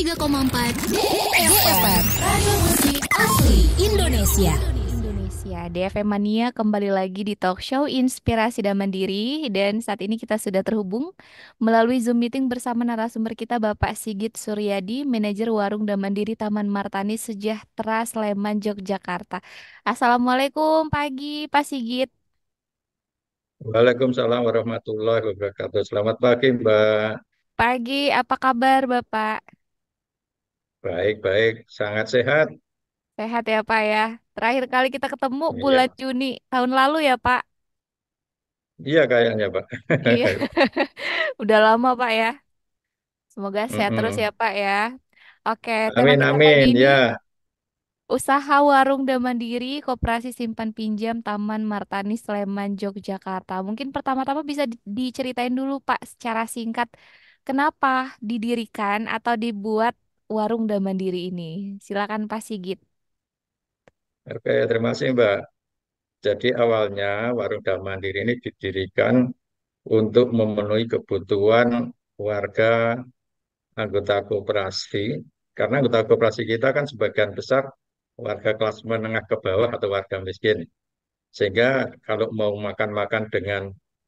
103,4 DFM Radio Musik Asli Indonesia. Indonesia, DFM Mania kembali lagi di talk show Inspirasi dan Mandiri, dan saat ini kita sudah terhubung melalui Zoom meeting bersama narasumber kita Bapak Sigit Suryadi, manajer Warung dan Mandiri Taman Martani Sejahtera Sleman, Yogyakarta. Assalamualaikum pagi Pak Sigit. Waalaikumsalam warahmatullahi wabarakatuh. Selamat pagi, Mbak. Pagi, apa kabar Bapak? Baik-baik, sangat sehat. Sehat ya Pak ya. Terakhir kali kita ketemu bulan Iya, Juni tahun lalu ya Pak. iya kayaknya, Pak. Iya, udah lama Pak ya. Semoga sehat terus ya Mm-mm. Pak ya. Oke, tema Amin, kita pagi amin. ini Ya, usaha warung dan mandiri Koperasi Simpan Pinjam Taman Martani Sleman Yogyakarta. Mungkin pertama-tama bisa diceritain dulu Pak secara singkat kenapa didirikan atau dibuat warung dan mandiri ini. Silakan Pak Sigit. oke, terima kasih, Mbak. Jadi awalnya Warung Dam Mandiri ini didirikan untuk memenuhi kebutuhan warga anggota koperasi. Karena anggota koperasi kita kan sebagian besar warga kelas menengah ke bawah atau warga miskin. Sehingga kalau mau makan-makan dengan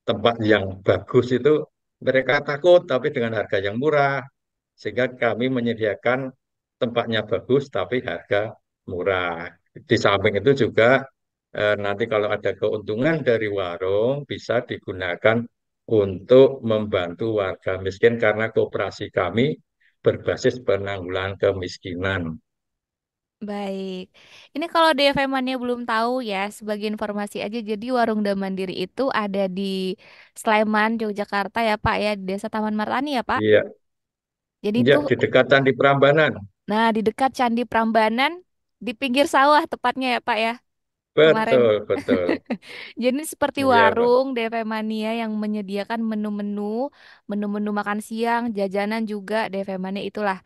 tempat yang bagus itu mereka takut, tapi dengan harga yang murah. Sehingga kami menyediakan tempatnya bagus, tapi harga murah. Di samping itu juga nanti kalau ada keuntungan dari warung bisa digunakan untuk membantu warga miskin karena koperasi kami berbasis penanggulangan kemiskinan. Baik. Ini kalau DFM-annya belum tahu ya, sebagai informasi aja. Jadi warung dan mandiri itu ada di Sleman, Yogyakarta ya Pak ya, di Desa Taman Martani ya Pak. Iya, Jadi ya itu, di dekat Candi Prambanan. nah di dekat Candi Prambanan, di pinggir sawah tepatnya ya Pak ya, kemarin. Betul, betul. Jadi seperti Iya, Pak. warung DFM Mania yang menyediakan menu-menu makan siang, jajanan juga DFM Mania itulah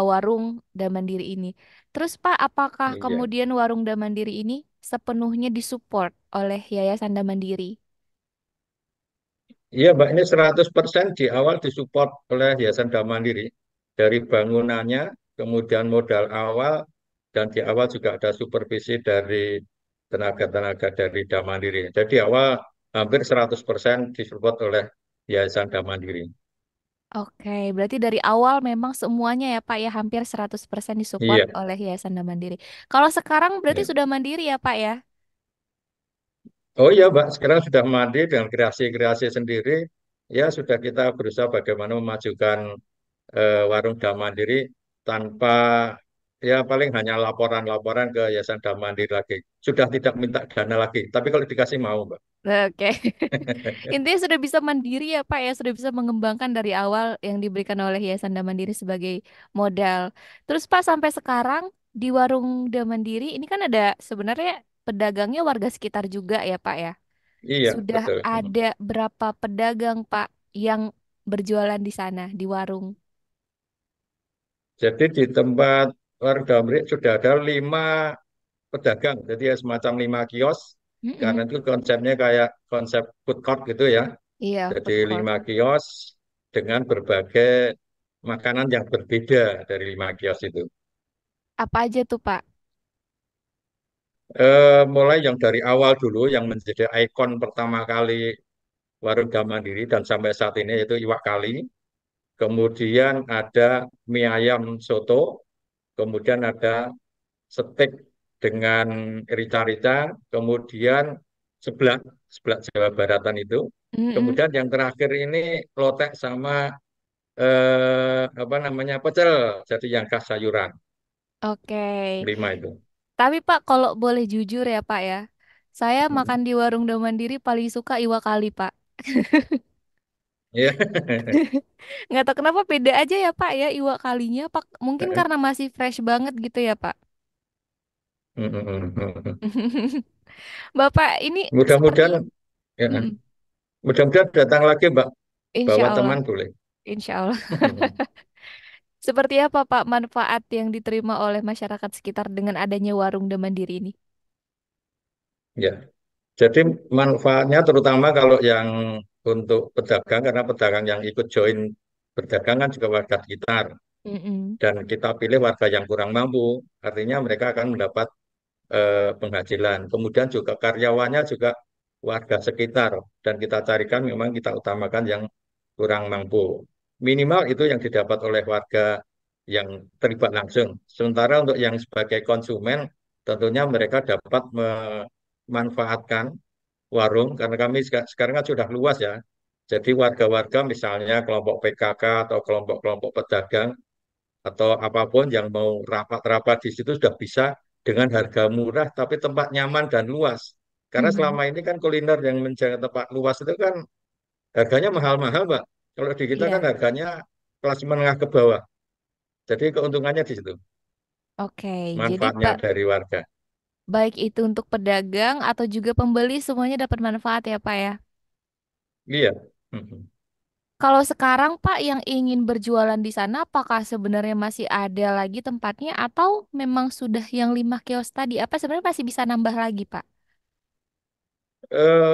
warung dan mandiri ini. Terus Pak, apakah Iya. kemudian warung dan mandiri ini sepenuhnya disupport oleh Yayasan dan Mandiri? Iya, Mbak, ini 100% di awal disupport oleh Yayasan Dharma Mandiri. Dari bangunannya, kemudian modal awal, dan di awal juga ada supervisi dari tenaga-tenaga dari Dharma Mandiri. Jadi awal hampir 100% disupport oleh Yayasan Dharma Mandiri. Oke, berarti dari awal memang semuanya ya Pak ya hampir 100% disupport Iya, oleh Yayasan dan Mandiri. Kalau sekarang berarti ya. sudah mandiri ya Pak ya? Oh iya, Mbak, sekarang sudah mandiri dengan kreasi-kreasi sendiri. Ya, sudah kita berusaha bagaimana memajukan warung Dam Mandiri tanpa ya paling hanya laporan-laporan ke Yayasan Dam Mandiri lagi. Sudah tidak minta dana lagi, tapi kalau dikasih mau, Mbak. Oke. Intinya sudah bisa mandiri ya Pak ya, sudah bisa mengembangkan dari awal yang diberikan oleh Yayasan Dan Mandiri sebagai modal. Terus Pak sampai sekarang di warung Dan Mandiri ini kan ada sebenarnya pedagangnya warga sekitar juga ya Pak ya. Iya, Sudah betul. ada berapa pedagang Pak yang berjualan di sana di warung? Jadi di tempat warung Dam Mandiri sudah ada 5 pedagang, jadi ya semacam 5 kios, karena Mm-mm. itu konsepnya kayak konsep food court gitu ya. Iya, Jadi food court. 5 kios dengan berbagai makanan yang berbeda dari 5 kios itu. Apa aja tuh Pak? Mulai yang dari awal dulu yang menjadi ikon pertama kali Warung Dam Mandiri dan sampai saat ini yaitu iwak kali. Kemudian ada mie ayam soto, kemudian ada steak dengan rica-rica, kemudian seblak, seblak Jawa Baratan itu. Mm-mm. Kemudian yang terakhir ini lotek sama apa namanya pecel, jadi yang khas sayuran Oke. 5 itu. Tapi Pak, kalau boleh jujur ya Pak ya, saya Hmm. makan di warung Dan Mandiri paling suka iwak kali Pak. Ya. Nggak tahu kenapa beda aja ya Pak ya iwak kalinya Pak. Mungkin karena masih fresh banget gitu ya Pak. Bapak ini Mudah-mudahan seperti, ya, Mm-mm. mudah-mudahan datang lagi Mbak, Insya bawa Allah, teman boleh. Insya Allah. Seperti apa Pak manfaat yang diterima oleh masyarakat sekitar dengan adanya warung Dan Mandiri ini? Ya, jadi manfaatnya terutama kalau yang untuk pedagang karena pedagang yang ikut join berdagang kan juga warga sekitar. Mm-mm. Dan kita pilih warga yang kurang mampu, artinya mereka akan mendapat penghasilan. Kemudian juga karyawannya juga warga sekitar dan kita carikan memang kita utamakan yang kurang mampu. Minimal itu yang didapat oleh warga yang terlibat langsung. Sementara untuk yang sebagai konsumen tentunya mereka dapat memanfaatkan warung karena kami sekarang kan sudah luas ya. Jadi warga-warga misalnya kelompok PKK atau kelompok-kelompok pedagang atau apapun yang mau rapat-rapat di situ sudah bisa dengan harga murah tapi tempat nyaman dan luas. Karena Mhm. selama ini kan kuliner yang menjaga tempat luas itu kan harganya mahal-mahal, Mbak. Kalau di kita kan Iya, harganya kelas menengah ke bawah. Jadi keuntungannya di situ, oke. Jadi manfaatnya Pak, dari warga. baik itu untuk pedagang atau juga pembeli semuanya dapat manfaat ya Pak ya. Iya. Mhm. Kalau sekarang Pak yang ingin berjualan di sana, apakah sebenarnya masih ada lagi tempatnya atau memang sudah yang 5 kios tadi? Apa sebenarnya masih bisa nambah lagi Pak? Eh,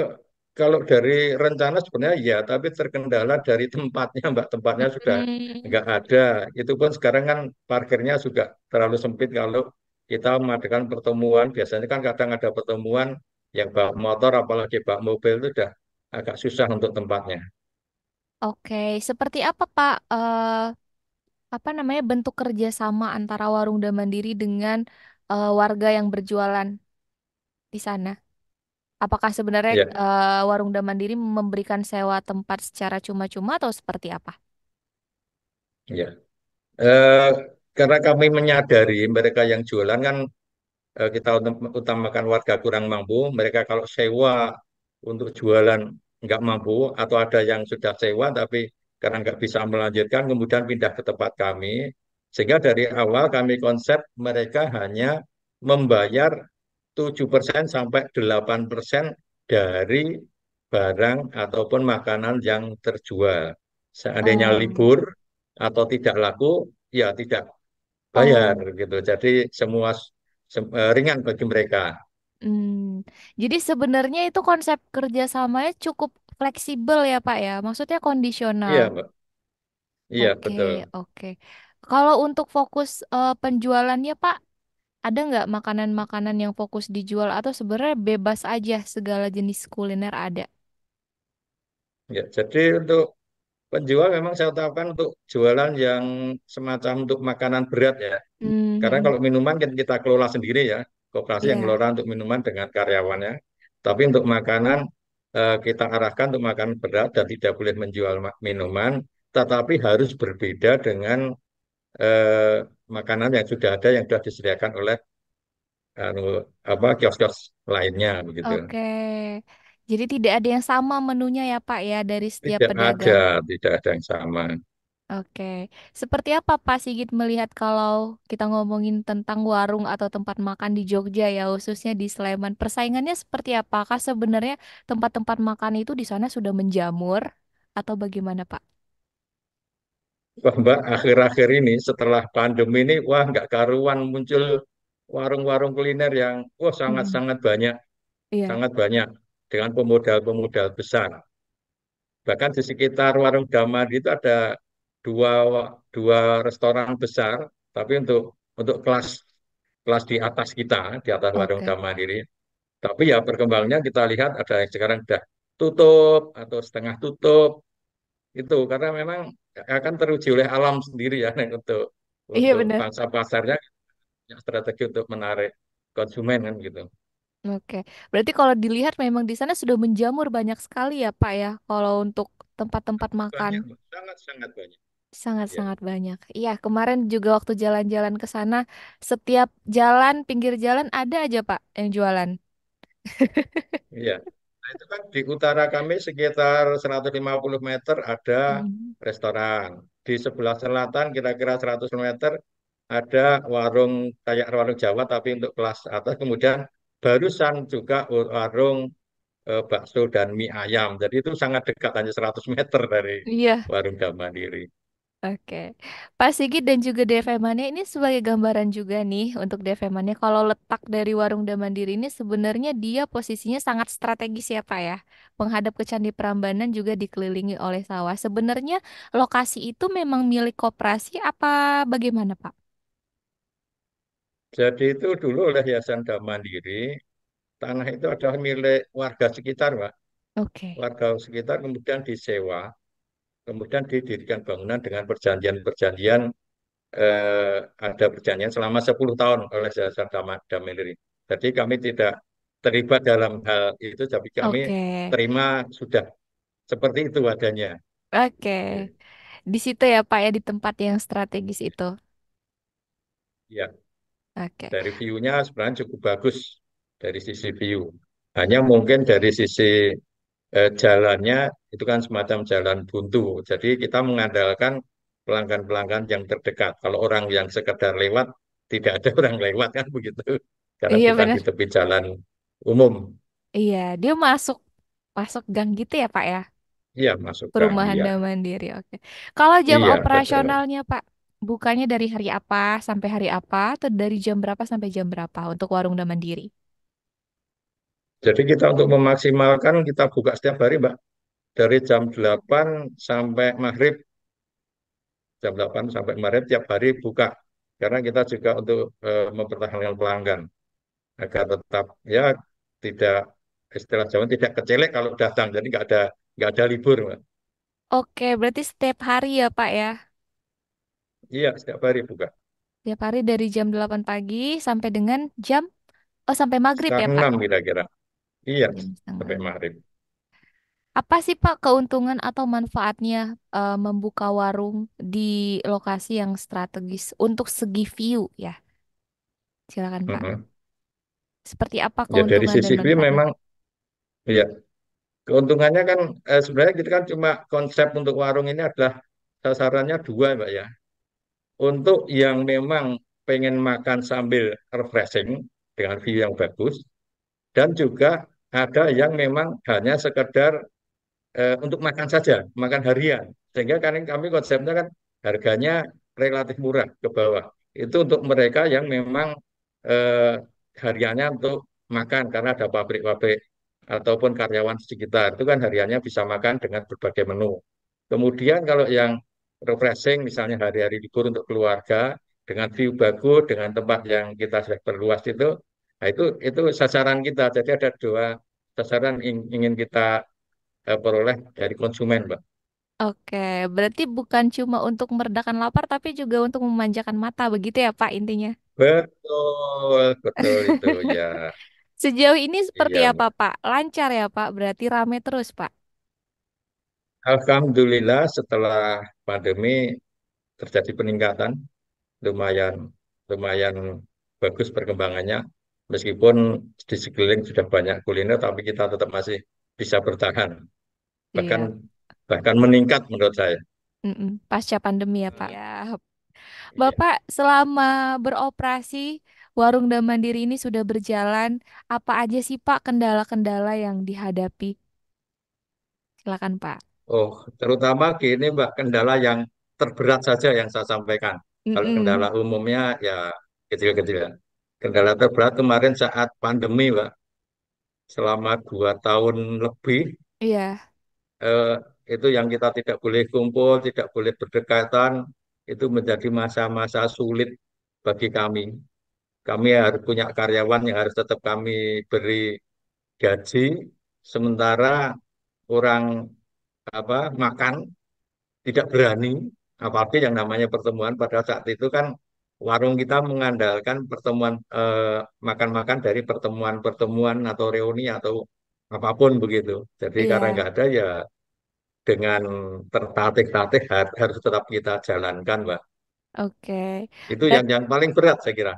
Kalau dari rencana sebenarnya ya, tapi terkendala dari tempatnya, Mbak. Tempatnya sudah Hmm, nggak ada. Itu pun sekarang kan parkirnya juga terlalu sempit kalau kita mengadakan pertemuan. Biasanya kan kadang ada pertemuan yang bawa motor, apalagi bawa mobil itu sudah agak susah untuk tempatnya. oke. Seperti apa Pak? Apa namanya bentuk kerjasama antara warung dan Mandiri dengan warga yang berjualan di sana? Apakah sebenarnya Ya, warung dan Mandiri memberikan sewa tempat secara cuma-cuma atau seperti apa? ya. Eh, karena kami menyadari mereka yang jualan kan kita utamakan warga kurang mampu, mereka kalau sewa untuk jualan nggak mampu, atau ada yang sudah sewa tapi karena nggak bisa melanjutkan, kemudian pindah ke tempat kami, sehingga dari awal kami konsep mereka hanya membayar 7% sampai 8% dari barang ataupun makanan yang terjual. Seandainya Oh, libur atau tidak laku, ya tidak bayar oh, gitu. Jadi semua ringan bagi mereka. hmm. Jadi sebenarnya itu konsep kerjasamanya cukup fleksibel ya Pak ya, maksudnya kondisional. Iya, Mbak. Iya, Oke, betul. oke. Kalau untuk fokus penjualannya Pak, ada nggak makanan-makanan yang fokus dijual atau sebenarnya bebas aja segala jenis kuliner ada? Ya, jadi untuk penjual memang saya utamakan untuk jualan yang semacam untuk makanan berat ya. Karena Hmm, kalau minuman kan kita kelola sendiri ya, koperasi yang iya. kelola untuk minuman dengan karyawannya. Tapi untuk makanan kita arahkan untuk makanan berat dan tidak boleh menjual minuman, tetapi harus berbeda dengan eh, makanan yang sudah ada yang sudah disediakan oleh anu, apa kios-kios lainnya begitu. Oke. Jadi tidak ada yang sama menunya ya Pak ya dari setiap Tidak ada, pedagang. tidak ada yang sama. Oke. Seperti apa Pak Sigit melihat kalau kita ngomongin tentang warung atau tempat makan di Jogja ya, khususnya di Sleman. Persaingannya seperti apa? Apakah sebenarnya tempat-tempat makan itu di sana sudah menjamur atau bagaimana Pak? Wah, Mbak, akhir-akhir ini setelah pandemi ini, wah nggak karuan muncul warung-warung kuliner yang wah Mm-mm. Iya. sangat banyak dengan pemodal-pemodal besar. Bahkan di sekitar warung Damadi itu ada dua dua restoran besar, tapi untuk kelas kelas di atas kita, di atas warung Oke. Damadi. Tapi ya perkembangannya kita lihat ada yang sekarang sudah tutup atau setengah tutup itu karena memang akan teruji oleh alam sendiri ya Nek, Iya untuk benar. pangsa pasarnya punya strategi untuk menarik konsumen kan gitu. Oke. Berarti kalau dilihat memang di sana sudah menjamur banyak sekali ya Pak ya, kalau untuk tempat-tempat makan. Banyak, Mbak. Sangat-sangat banyak. Ya, Sangat-sangat banyak. Iya, kemarin juga waktu jalan-jalan ke sana, setiap jalan, pinggir jalan ada aja Pak yang jualan. iya. Nah, itu kan di utara kami sekitar 150 meter ada Hmm. restoran. Di sebelah selatan kira-kira 100 meter ada warung kayak warung Jawa tapi untuk kelas atas. Kemudian barusan juga warung bakso dan mie ayam. Jadi itu sangat dekat hanya 100 meter dari Iya, warung Mandiri. Oke, Pak Sigit dan juga DV Mania ini sebagai gambaran juga nih untuk DV Mania. Kalau letak dari Warung Mandiri ini sebenarnya dia posisinya sangat strategis ya Pak ya. Menghadap ke Candi Prambanan juga dikelilingi oleh sawah. Sebenarnya lokasi itu memang milik koperasi apa bagaimana Pak? Jadi itu dulu oleh Yayasan Dam Mandiri, tanah itu adalah milik warga sekitar, Pak. Oke. Warga sekitar kemudian disewa, kemudian didirikan bangunan dengan perjanjian-perjanjian, ada perjanjian selama 10 tahun oleh Yayasan Dam Mandiri. Jadi kami tidak terlibat dalam hal itu, tapi kami Oke. terima sudah seperti itu adanya. Oke. Ya, Di situ ya Pak ya di tempat yang strategis itu. ya. Oke. Dari view-nya sebenarnya cukup bagus dari sisi view. Hanya mungkin dari sisi jalannya itu kan semacam jalan buntu. Jadi kita mengandalkan pelanggan-pelanggan yang terdekat. Kalau orang yang sekedar lewat, tidak ada orang lewat kan begitu. Karena Iya bukan di benar. tepi jalan umum. Iya, dia masuk masuk gang gitu ya Pak ya. Iya, masuk gang. Perumahan Iya, Mandiri. Oke. Kalau jam iya betul. operasionalnya Pak, bukanya dari hari apa sampai hari apa atau dari jam berapa sampai jam berapa untuk warung Mandiri? Jadi kita untuk memaksimalkan kita buka setiap hari, Mbak. Dari jam 8 sampai maghrib, jam 8 sampai maghrib tiap hari buka. Karena kita juga untuk mempertahankan pelanggan agar tetap ya tidak istilah Jawa tidak kecelek kalau datang. Jadi nggak ada libur, Mbak. Oke, berarti setiap hari ya Pak ya. Iya, setiap hari buka. Setiap hari dari jam 8 pagi sampai dengan jam sampai maghrib ya Setengah Pak. 6 kira-kira. Iya, Jam setengah sampai 6. maghrib. Apa sih Pak keuntungan atau manfaatnya membuka warung di lokasi yang strategis untuk segi view ya? Silakan Pak. Mhm. Seperti apa Ya dari keuntungan dan sisi view manfaatnya? memang ya keuntungannya kan sebenarnya kita kan cuma konsep untuk warung ini adalah sasarannya dua, Mbak ya. Untuk yang memang pengen makan sambil refreshing dengan view yang bagus, dan juga ada yang memang hanya sekedar untuk makan saja, makan harian. Sehingga kan kami konsepnya kan harganya relatif murah ke bawah. Itu untuk mereka yang memang eh, hariannya untuk makan karena ada pabrik-pabrik ataupun karyawan sekitar. Itu kan hariannya bisa makan dengan berbagai menu. Kemudian kalau yang refreshing misalnya hari-hari libur untuk keluarga dengan view bagus, dengan tempat yang kita sudah perluas itu, nah itu sasaran kita. Jadi ada dua sasaran ingin kita peroleh dari konsumen, Mbak. Oke, berarti bukan cuma untuk meredakan lapar, tapi juga untuk memanjakan mata, begitu ya Pak intinya. Betul, betul itu ya. Sejauh ini seperti Iya, apa Mbak. Pak? Lancar ya Pak? Berarti rame terus Pak? Alhamdulillah setelah pandemi terjadi peningkatan lumayan lumayan bagus perkembangannya. Meskipun di sekeliling sudah banyak kuliner, tapi kita tetap masih bisa bertahan. Bahkan Iya. bahkan meningkat menurut saya. Mm-mm. Pasca pandemi ya Pak. Ya. Iya. Bapak selama beroperasi Warung Mandiri ini sudah berjalan, apa aja sih Pak kendala-kendala yang dihadapi? Silakan Pak. Oh, terutama gini Mbak, kendala yang terberat saja yang saya sampaikan. Kalau kendala Mm-mm. umumnya ya kecil-kecil ya. Kendala terberat kemarin saat pandemi Mbak, selama 2 tahun lebih, Iya, eh, itu yang kita tidak boleh kumpul, tidak boleh berdekatan, itu menjadi masa-masa sulit bagi kami. Kami harus punya karyawan yang harus tetap kami beri gaji, sementara orang apa makan tidak berani, apalagi yang namanya pertemuan pada saat itu kan warung kita mengandalkan pertemuan makan-makan dari pertemuan-pertemuan atau reuni atau apapun begitu. Jadi karena iya. nggak ada ya dengan tertatih-tatih harus tetap kita jalankan, Mbak. Oke. Itu Berat, yang paling berat saya kira.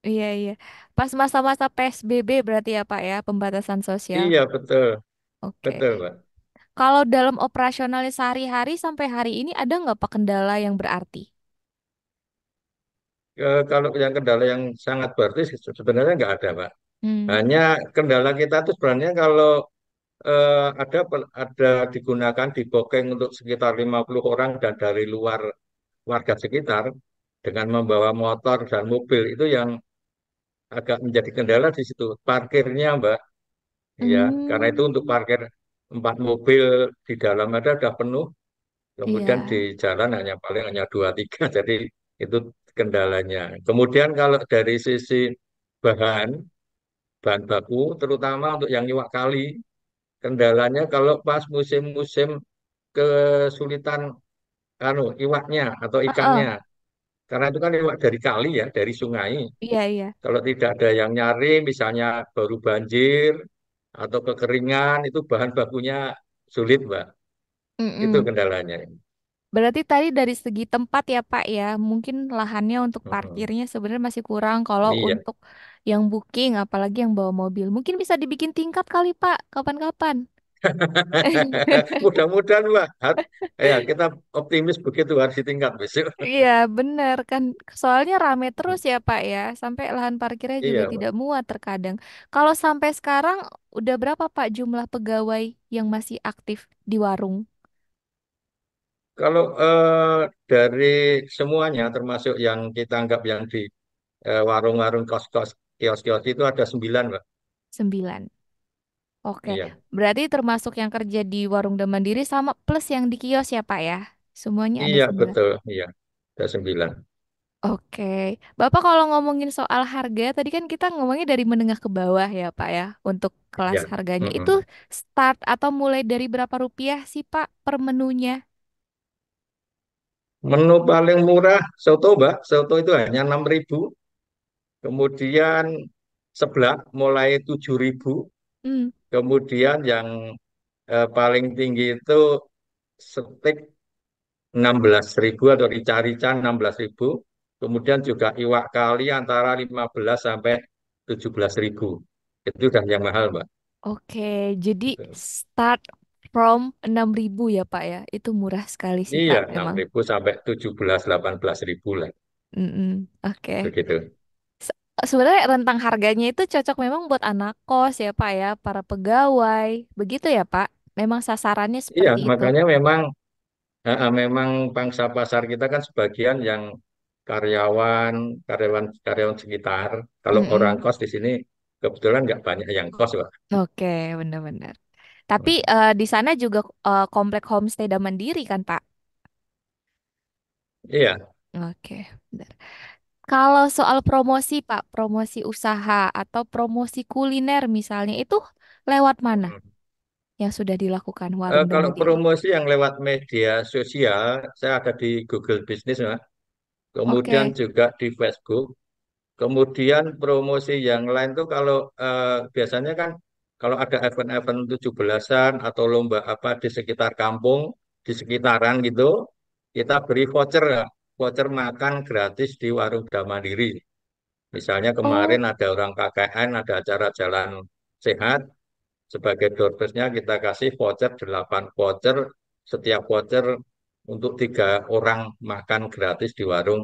iya, iya. Pas masa-masa PSBB berarti ya Pak ya, pembatasan sosial. Iya betul, Oke. betul, Mbak. Kalau dalam operasionalnya sehari-hari sampai hari ini ada nggak Pak kendala yang berarti? Kalau yang kendala yang sangat berarti sebenarnya nggak ada, Mbak. Hmm, Hanya kendala kita itu sebenarnya kalau ada digunakan di booking untuk sekitar 50 orang dan dari luar warga sekitar dengan membawa motor dan mobil itu yang agak menjadi kendala di situ. Parkirnya, Mbak, ya, karena itu untuk Hmm, parkir 4 mobil di dalam ada udah penuh, kemudian di iya. jalan paling hanya 2 3, jadi itu kendalanya. Kemudian kalau dari sisi bahan, bahan baku, terutama untuk yang iwak kali, kendalanya kalau pas musim-musim kesulitan iwaknya atau Heeh. ikannya, karena itu kan iwak dari kali ya, dari sungai. Iya, iya. Kalau tidak ada yang nyari, misalnya baru banjir atau kekeringan, itu bahan bakunya sulit, Mbak. Itu Mm-mm. kendalanya. Berarti tadi dari segi tempat ya Pak ya, mungkin lahannya untuk Mm-mm. parkirnya sebenarnya masih kurang. Kalau Iya, untuk yang booking, apalagi yang bawa mobil, mungkin bisa dibikin tingkat kali Pak, kapan-kapan. mudah-mudahan, Mbak. Ya, kita optimis begitu harus ditingkat besok. Iya, bener kan. Soalnya rame terus ya Pak ya, sampai lahan parkirnya juga Iya, Mbak. tidak muat terkadang. Kalau sampai sekarang udah berapa Pak jumlah pegawai yang masih aktif di warung? Kalau dari semuanya, termasuk yang kita anggap yang di warung-warung kos-kos, kios-kios itu ada 9, Mbak. 9. Oke, Iya, berarti termasuk yang kerja di warung dan mandiri sama plus yang di kios ya Pak ya? Semuanya ada iya 9. betul, iya ada 9. Oke, Bapak kalau ngomongin soal harga, tadi kan kita ngomongnya dari menengah ke bawah ya Pak ya, untuk kelas Iya. harganya. Itu Mm-mm. start atau mulai dari berapa rupiah sih Pak per menunya? Menu paling murah soto, Mbak. Soto itu hanya 6.000. Kemudian seblak mulai 7.000. Hmm. Kemudian yang paling tinggi itu steak 16.000 atau rica-rica 16.000. Kemudian juga iwak kali antara 15 sampai 17.000. Itu udah yang mahal, Mbak. Oke, jadi Gitu. start from 6.000 ya Pak ya. Itu murah sekali sih Iya, Pak enam emang. ribu sampai 17 18.000 lah. Mm-mm. Oke. Begitu. Sebenarnya rentang harganya itu cocok memang buat anak kos ya Pak ya, para pegawai. Begitu ya Pak? Memang sasarannya Iya, seperti itu. makanya memang pangsa pasar kita kan sebagian yang karyawan, karyawan sekitar. Kalau orang Mm-mm. kos di sini kebetulan nggak banyak yang kos, Pak. Oke, benar-benar. Tapi di sana juga komplek homestay dan mandiri kan Pak? Iya. Oke, benar. Kalau soal promosi Pak, promosi usaha atau promosi kuliner misalnya itu lewat mana Mm. yang sudah dilakukan warung dan Kalau mandiri? promosi yang lewat media sosial, saya ada di Google Business, Pak. Kemudian Oke. juga di Facebook. Kemudian promosi yang lain tuh kalau biasanya kan kalau ada event-event 17-an atau lomba apa di sekitar kampung, di sekitaran gitu, kita beri voucher ya, voucher makan gratis di warung Mandiri. Misalnya Oh, kemarin ada orang KKN, ada acara jalan sehat, sebagai door prize-nya kita kasih voucher 8 voucher, setiap voucher untuk 3 orang makan gratis di warung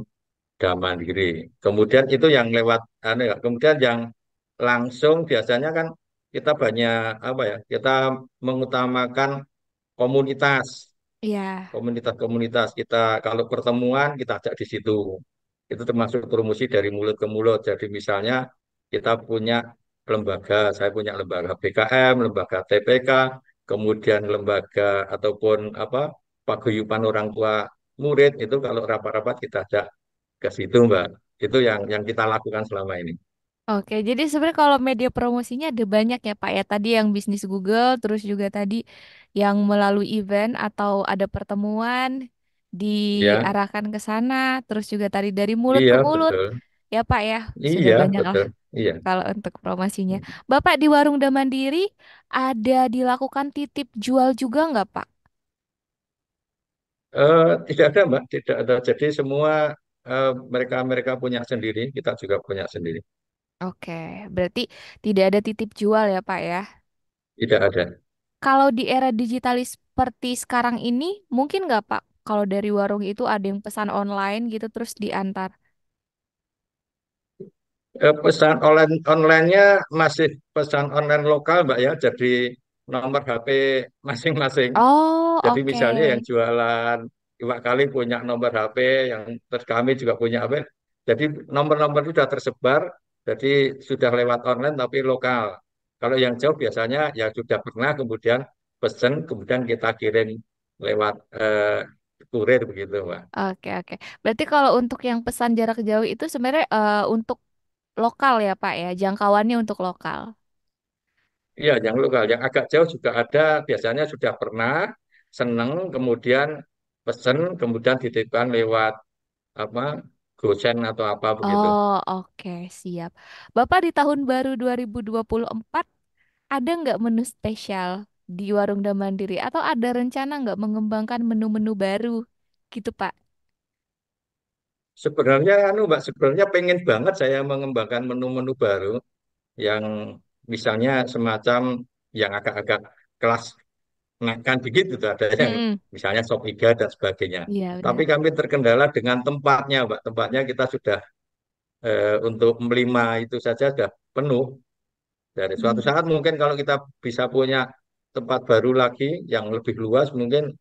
Mandiri. Kemudian itu yang lewat, ya. Kemudian yang langsung biasanya kan kita banyak apa ya? Kita mengutamakan komunitas, iya. komunitas kita kalau pertemuan kita ajak di situ. Itu termasuk promosi dari mulut ke mulut. Jadi misalnya kita punya lembaga, saya punya lembaga BKM, lembaga TPK, kemudian lembaga ataupun apa paguyuban orang tua murid itu kalau rapat-rapat kita ajak ke situ, Mbak. Itu yang kita lakukan selama ini. Oke, jadi sebenarnya kalau media promosinya ada banyak ya Pak ya. Tadi yang bisnis Google, terus juga tadi yang melalui event atau ada pertemuan Ya, diarahkan ke sana, terus juga tadi dari mulut ke iya mulut betul. ya Pak ya. Sudah Iya banyak lah betul. Iya. kalau untuk promosinya. Bapak di Warung Mandiri ada dilakukan titip jual juga nggak Pak? Tidak ada, Mbak. Tidak ada. Jadi semua mereka mereka punya sendiri, kita juga punya sendiri. Oke, berarti tidak ada titip jual ya Pak ya. Tidak ada. Kalau di era digitalis seperti sekarang ini, mungkin nggak Pak? Kalau dari warung itu ada yang pesan online gitu terus diantar. Pesan online onlinenya masih pesan online lokal, Mbak ya. Jadi nomor HP masing-masing. Oh, Jadi oke. misalnya yang jualan Iwak Kali punya nomor HP, yang terus kami juga punya HP. Jadi nomor-nomor itu sudah tersebar, jadi sudah lewat online tapi lokal. Kalau yang jauh biasanya ya sudah pernah kemudian pesen, kemudian kita kirim lewat kurir begitu, Mbak. Oke, oke. Berarti kalau untuk yang pesan jarak jauh itu sebenarnya untuk lokal ya, Pak ya, jangkauannya untuk lokal. Iya, yang lokal, yang agak jauh juga ada. Biasanya sudah pernah seneng, kemudian pesen, kemudian dititipkan lewat apa GoSend atau apa begitu. Oh, oke, siap. Bapak di tahun baru 2024 ada nggak menu spesial di Warung Mandiri atau ada rencana nggak mengembangkan menu-menu baru gitu, Pak? Sebenarnya, anu Mbak, sebenarnya pengen banget saya mengembangkan menu-menu baru yang misalnya semacam yang agak-agak kelas makan begitu tuh ada yang Mm-mm. misalnya sop iga dan sebagainya. Iya, Tapi benar. kami terkendala dengan tempatnya, Mbak. Tempatnya kita sudah untuk melima itu saja sudah penuh. Dari suatu Hmm. saat mungkin kalau kita bisa punya tempat baru lagi yang lebih luas, mungkin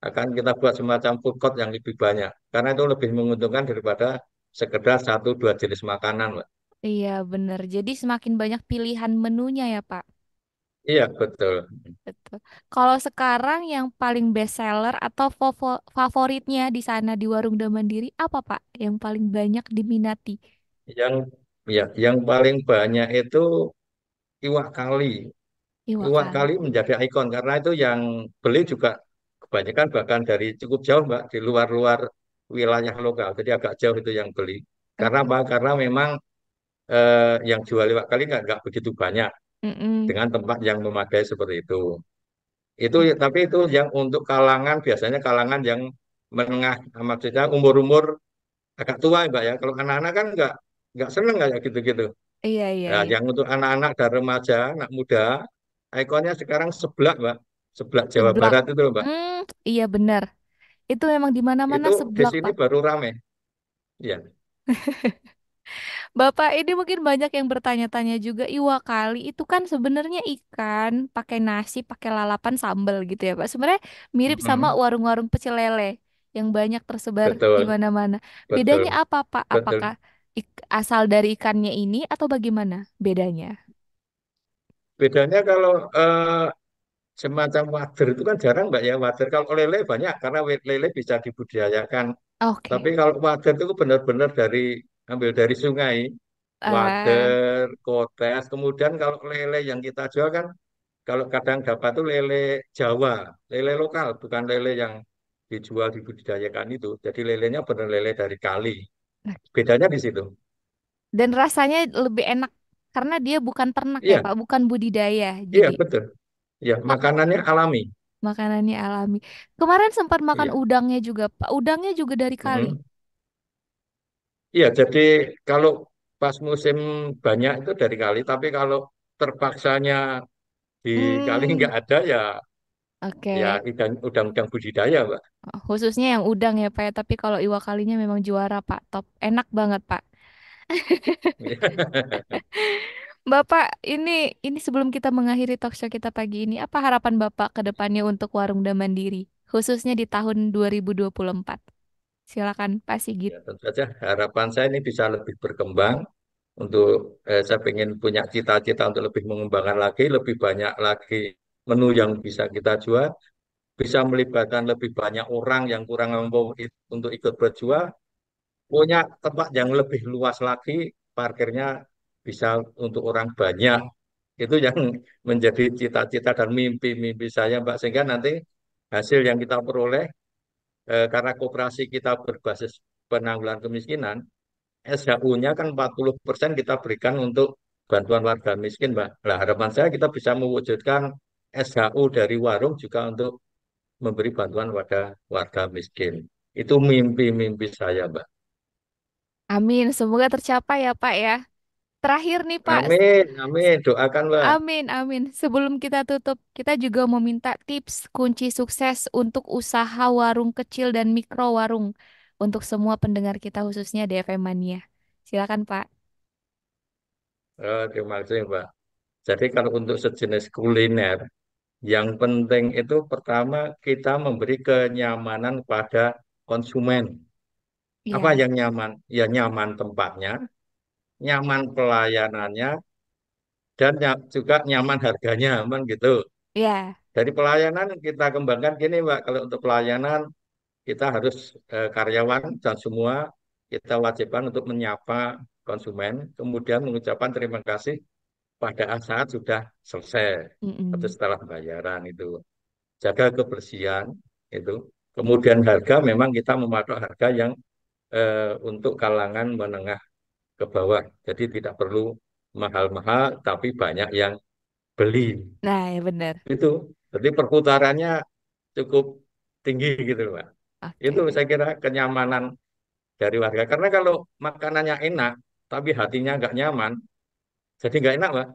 akan kita buat semacam food court yang lebih banyak. Karena itu lebih menguntungkan daripada sekedar satu dua jenis makanan, Mbak. Iya, benar. Jadi semakin banyak pilihan menunya ya, Pak. Iya, betul. Betul. Kalau sekarang yang paling best seller atau favoritnya di sana di Warung Mandiri apa, Pak? Yang paling banyak diminati? Yang ya, yang paling banyak itu iwak kali. Iwak Iwak kali. kali menjadi ikon karena itu yang beli juga kebanyakan bahkan dari cukup jauh, Mbak, di luar-luar wilayah lokal. Jadi agak jauh itu yang beli. Karena Oke. apa? Karena memang yang jual iwak kali nggak begitu banyak Mm-mm. dengan tempat yang memadai seperti itu. Tapi itu yang untuk kalangan biasanya kalangan yang menengah, maksudnya umur-umur agak tua, Mbak ya. Kalau anak-anak kan nggak seneng kayak gitu-gitu. Iya, iya, Nah, iya. yang untuk anak-anak dan remaja, anak muda, ikonnya sekarang seblak, Mbak. Seblak Jawa Seblak. Barat itu, Mbak. Iya benar. Itu memang di mana-mana Itu di seblak, sini Pak. baru rame. Iya. Bapak ini mungkin banyak yang bertanya-tanya juga, iwa kali itu kan sebenarnya ikan, pakai nasi, pakai lalapan sambal gitu ya, Pak. Sebenarnya mirip sama Mm-mm. warung-warung pecel lele yang banyak tersebar di Betul, mana-mana. Bedanya betul, apa, Pak? Apakah betul. asal dari ikannya ini atau bagaimana bedanya? Bedanya kalau semacam wader itu kan jarang, Mbak ya. Wader kalau lele banyak karena lele bisa dibudidayakan. Tapi Oke. kalau wader itu benar-benar ambil dari sungai. Ah, Wader, kotes. Kemudian kalau lele yang kita jual kan, kalau kadang dapat tuh lele Jawa, lele lokal, bukan lele yang dijual dibudidayakan itu. Jadi lelenya benar lele dari kali. Bedanya di situ. dan rasanya lebih enak karena dia bukan ternak ya, Iya, Pak, bukan budidaya. iya Jadi betul. Ya, makanannya alami. makanannya alami. Kemarin sempat makan Iya. udangnya juga, Pak. Udangnya juga dari kali. Mm-mm. Iya, jadi kalau pas musim banyak itu dari kali, tapi kalau terpaksanya di kali Hmm, nggak ada ya, ya oke. ikan udang-udang budidaya, Mbak. Khususnya yang udang ya, Pak, ya. Tapi kalau iwa kalinya memang juara, Pak. Top. Enak banget, Pak. Bapak, ini sebelum kita mengakhiri talk show kita pagi ini, apa harapan Bapak ke depannya untuk Warung Mandiri, khususnya di tahun 2024? Silakan, Pak Sigit. Ya, tentu saja harapan saya ini bisa lebih berkembang untuk saya ingin punya cita-cita untuk lebih mengembangkan lagi, lebih banyak lagi menu yang bisa kita jual, bisa melibatkan lebih banyak orang yang kurang mampu untuk ikut berjual, punya tempat yang lebih luas lagi, parkirnya bisa untuk orang banyak. Itu yang menjadi cita-cita dan mimpi-mimpi saya, Mbak. Sehingga nanti hasil yang kita peroleh, karena koperasi kita berbasis penanggulangan kemiskinan, SHU-nya kan 40% kita berikan untuk bantuan warga miskin, Mbak. Nah, harapan saya kita bisa mewujudkan SHU dari warung juga untuk memberi bantuan pada warga miskin. Itu mimpi-mimpi saya, Mbak. Amin, semoga tercapai ya, Pak ya. Terakhir nih, Pak. Amin, amin. Doakan, Mbak. Amin, amin. Sebelum kita tutup, kita juga mau minta tips kunci sukses untuk usaha warung kecil dan mikro warung untuk semua pendengar kita khususnya DFM Mania. Silakan, Pak. Terima kasih, Mbak. Jadi kalau untuk sejenis kuliner, Yang penting itu pertama kita memberi kenyamanan pada konsumen. Apa Iya, yang nyaman? Ya nyaman tempatnya, nyaman pelayanannya, dan juga nyaman harganya, memang gitu. iya. Dari pelayanan kita kembangkan gini, Mbak. Kalau untuk pelayanan kita harus karyawan dan semua kita wajibkan untuk menyapa konsumen, kemudian mengucapkan terima kasih pada saat sudah selesai atau Mm-mm. setelah bayaran itu. Jaga kebersihan itu. Kemudian harga memang kita mematok harga yang untuk kalangan menengah ke bawah. Jadi tidak perlu mahal-mahal, tapi banyak yang beli. Nah, ya benar. Itu. Jadi perputarannya cukup tinggi gitu, Pak. Itu Oke. saya kira kenyamanan dari warga. Karena kalau makanannya enak, tapi hatinya nggak nyaman, jadi nggak enak, Pak.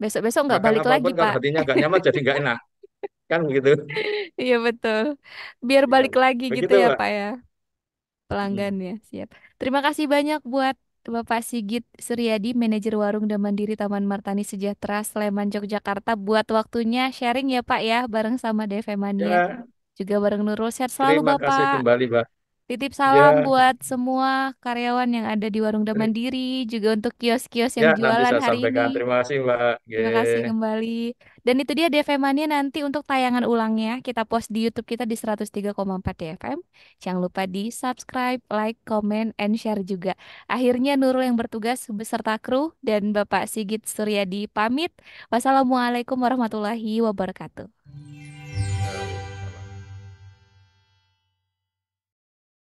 Besok-besok nggak Makan balik lagi, apapun kalau Pak. hatinya nggak nyaman, jadi nggak enak. Kan begitu. Iya betul. Biar Ya. balik lagi gitu Begitu, ya, Pak. Pak ya. Hmm. Pelanggannya. Siap. Terima kasih banyak buat Bapak Sigit Suryadi, manajer warung dan mandiri Taman Martani Sejahtera Sleman, Yogyakarta, buat waktunya sharing ya Pak ya, bareng sama DV Mania, Ya, juga bareng Nurul. Sehat selalu terima kasih Bapak. kembali, Pak. Titip Ya, salam buat semua karyawan yang ada di warung dan mandiri, juga untuk kios-kios yang ya nanti jualan saya hari ini. sampaikan. Terima kasih, Mbak. Terima kasih Oke. kembali. Dan itu dia DFM Mania, nanti untuk tayangan ulangnya kita post di YouTube kita di 103,4 DFM. Jangan lupa di subscribe, like, comment, and share juga. Akhirnya Nurul yang bertugas beserta kru dan Bapak Sigit Suryadi pamit. Wassalamualaikum warahmatullahi wabarakatuh.